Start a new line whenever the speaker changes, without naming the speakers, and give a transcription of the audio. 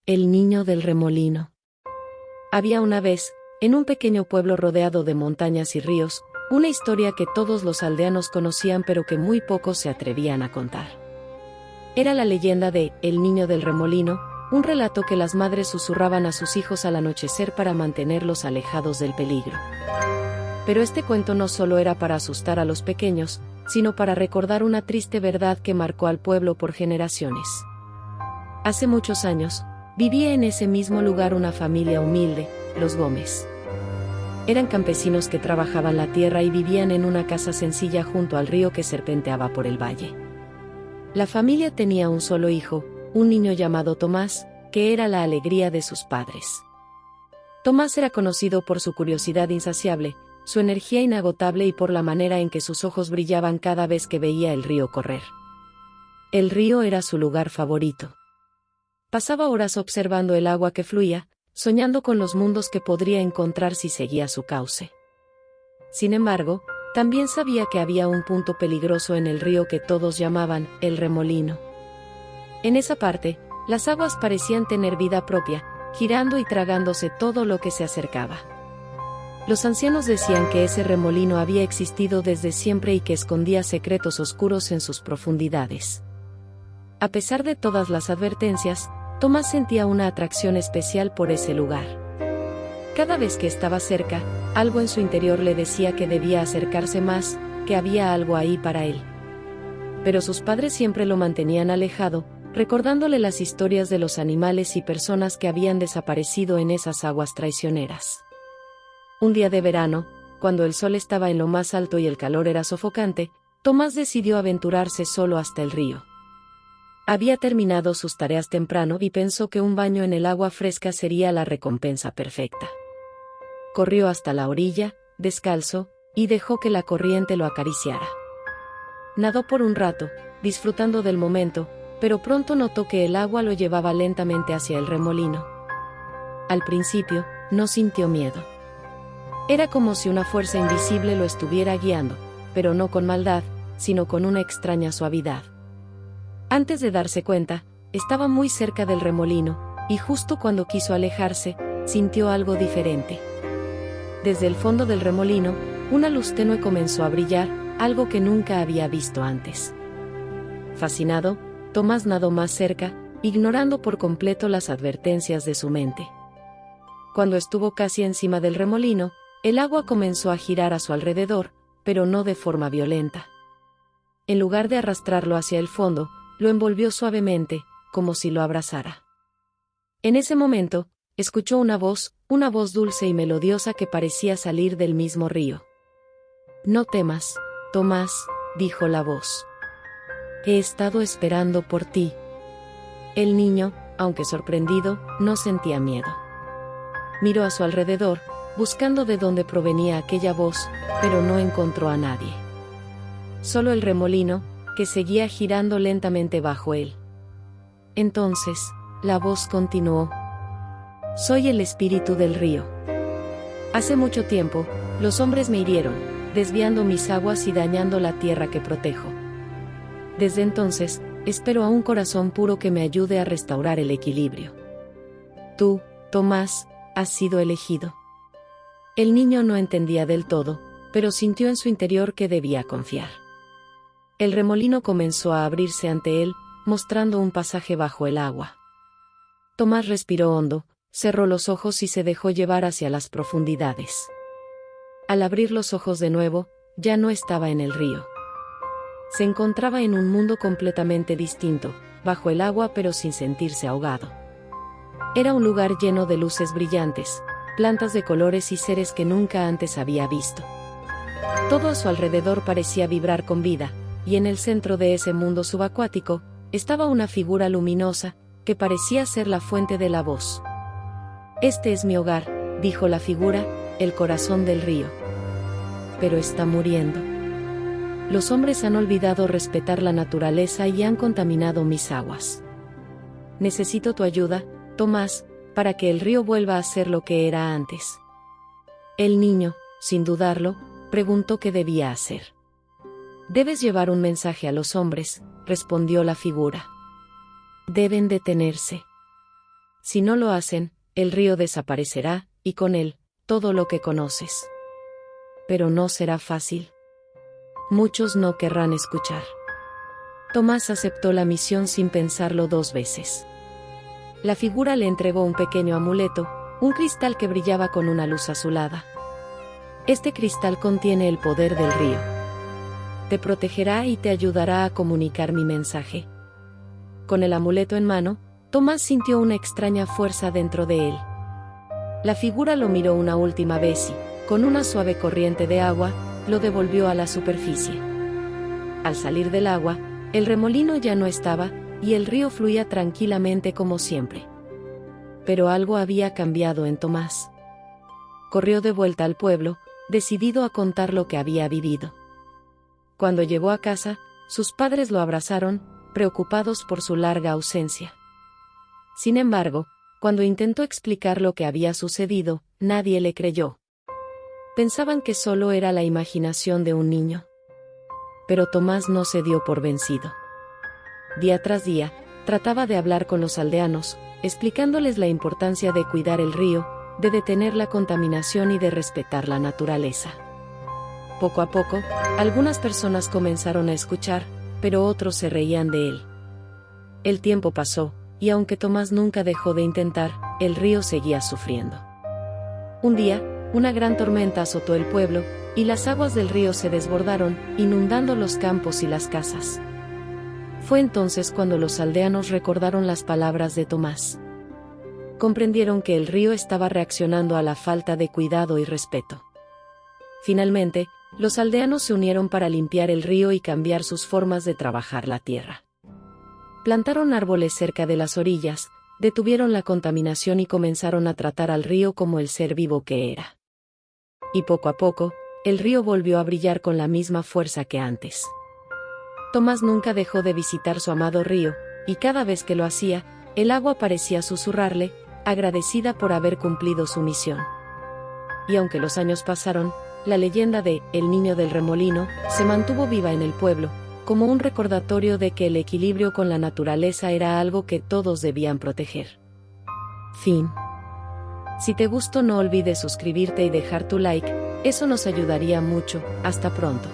El niño del remolino. Había una vez, en un pequeño pueblo rodeado de montañas y ríos, una historia que todos los aldeanos conocían pero que muy pocos se atrevían a contar. Era la leyenda de El niño del remolino, un relato que las madres susurraban a sus hijos al anochecer para mantenerlos alejados del peligro. Pero este cuento no solo era para asustar a los pequeños, sino para recordar una triste verdad que marcó al pueblo por generaciones. Hace muchos años, vivía en ese mismo lugar una familia humilde, los Gómez. Eran campesinos que trabajaban la tierra y vivían en una casa sencilla junto al río que serpenteaba por el valle. La familia tenía un solo hijo, un niño llamado Tomás, que era la alegría de sus padres. Tomás era conocido por su curiosidad insaciable, su energía inagotable y por la manera en que sus ojos brillaban cada vez que veía el río correr. El río era su lugar favorito. Pasaba horas observando el agua que fluía, soñando con los mundos que podría encontrar si seguía su cauce. Sin embargo, también sabía que había un punto peligroso en el río que todos llamaban el remolino. En esa parte, las aguas parecían tener vida propia, girando y tragándose todo lo que se acercaba. Los ancianos decían que ese remolino había existido desde siempre y que escondía secretos oscuros en sus profundidades. A pesar de todas las advertencias, Tomás sentía una atracción especial por ese lugar. Cada vez que estaba cerca, algo en su interior le decía que debía acercarse más, que había algo ahí para él. Pero sus padres siempre lo mantenían alejado, recordándole las historias de los animales y personas que habían desaparecido en esas aguas traicioneras. Un día de verano, cuando el sol estaba en lo más alto y el calor era sofocante, Tomás decidió aventurarse solo hasta el río. Había terminado sus tareas temprano y pensó que un baño en el agua fresca sería la recompensa perfecta. Corrió hasta la orilla, descalzo, y dejó que la corriente lo acariciara. Nadó por un rato, disfrutando del momento, pero pronto notó que el agua lo llevaba lentamente hacia el remolino. Al principio, no sintió miedo. Era como si una fuerza invisible lo estuviera guiando, pero no con maldad, sino con una extraña suavidad. Antes de darse cuenta, estaba muy cerca del remolino, y justo cuando quiso alejarse, sintió algo diferente. Desde el fondo del remolino, una luz tenue comenzó a brillar, algo que nunca había visto antes. Fascinado, Tomás nadó más cerca, ignorando por completo las advertencias de su mente. Cuando estuvo casi encima del remolino, el agua comenzó a girar a su alrededor, pero no de forma violenta. En lugar de arrastrarlo hacia el fondo, lo envolvió suavemente, como si lo abrazara. En ese momento, escuchó una voz dulce y melodiosa que parecía salir del mismo río. «No temas, Tomás», dijo la voz. «He estado esperando por ti». El niño, aunque sorprendido, no sentía miedo. Miró a su alrededor, buscando de dónde provenía aquella voz, pero no encontró a nadie. Solo el remolino, que seguía girando lentamente bajo él. Entonces, la voz continuó. «Soy el espíritu del río. Hace mucho tiempo, los hombres me hirieron, desviando mis aguas y dañando la tierra que protejo. Desde entonces, espero a un corazón puro que me ayude a restaurar el equilibrio. Tú, Tomás, has sido elegido». El niño no entendía del todo, pero sintió en su interior que debía confiar. El remolino comenzó a abrirse ante él, mostrando un pasaje bajo el agua. Tomás respiró hondo, cerró los ojos y se dejó llevar hacia las profundidades. Al abrir los ojos de nuevo, ya no estaba en el río. Se encontraba en un mundo completamente distinto, bajo el agua pero sin sentirse ahogado. Era un lugar lleno de luces brillantes, plantas de colores y seres que nunca antes había visto. Todo a su alrededor parecía vibrar con vida, y en el centro de ese mundo subacuático, estaba una figura luminosa, que parecía ser la fuente de la voz. «Este es mi hogar», dijo la figura, «el corazón del río. Pero está muriendo. Los hombres han olvidado respetar la naturaleza y han contaminado mis aguas. Necesito tu ayuda, Tomás, para que el río vuelva a ser lo que era antes». El niño, sin dudarlo, preguntó qué debía hacer. «Debes llevar un mensaje a los hombres», respondió la figura. «Deben detenerse. Si no lo hacen, el río desaparecerá, y con él, todo lo que conoces. Pero no será fácil. Muchos no querrán escuchar. Tomás aceptó la misión sin pensarlo 2 veces. La figura le entregó un pequeño amuleto, un cristal que brillaba con una luz azulada. Este cristal contiene el poder del río. Te protegerá y te ayudará a comunicar mi mensaje. Con el amuleto en mano, Tomás sintió una extraña fuerza dentro de él. La figura lo miró una última vez y, con una suave corriente de agua, lo devolvió a la superficie. Al salir del agua, el remolino ya no estaba, y el río fluía tranquilamente como siempre. Pero algo había cambiado en Tomás. Corrió de vuelta al pueblo, decidido a contar lo que había vivido. Cuando llegó a casa, sus padres lo abrazaron, preocupados por su larga ausencia. Sin embargo, cuando intentó explicar lo que había sucedido, nadie le creyó. Pensaban que solo era la imaginación de un niño. Pero Tomás no se dio por vencido. Día tras día, trataba de hablar con los aldeanos, explicándoles la importancia de cuidar el río, de detener la contaminación y de respetar la naturaleza. Poco a poco, algunas personas comenzaron a escuchar, pero otros se reían de él. El tiempo pasó, y aunque Tomás nunca dejó de intentar, el río seguía sufriendo. Un día, una gran tormenta azotó el pueblo, y las aguas del río se desbordaron, inundando los campos y las casas. Fue entonces cuando los aldeanos recordaron las palabras de Tomás. Comprendieron que el río estaba reaccionando a la falta de cuidado y respeto. Finalmente, los aldeanos se unieron para limpiar el río y cambiar sus formas de trabajar la tierra. Plantaron árboles cerca de las orillas, detuvieron la contaminación y comenzaron a tratar al río como el ser vivo que era. Y poco a poco, el río volvió a brillar con la misma fuerza que antes. Tomás nunca dejó de visitar su amado río, y cada vez que lo hacía, el agua parecía susurrarle, agradecida por haber cumplido su misión. Y aunque los años pasaron, la leyenda de El Niño del Remolino se mantuvo viva en el pueblo, como un recordatorio de que el equilibrio con la naturaleza era algo que todos debían proteger. Fin. Si te gustó, no olvides suscribirte y dejar tu like, eso nos ayudaría mucho. Hasta pronto.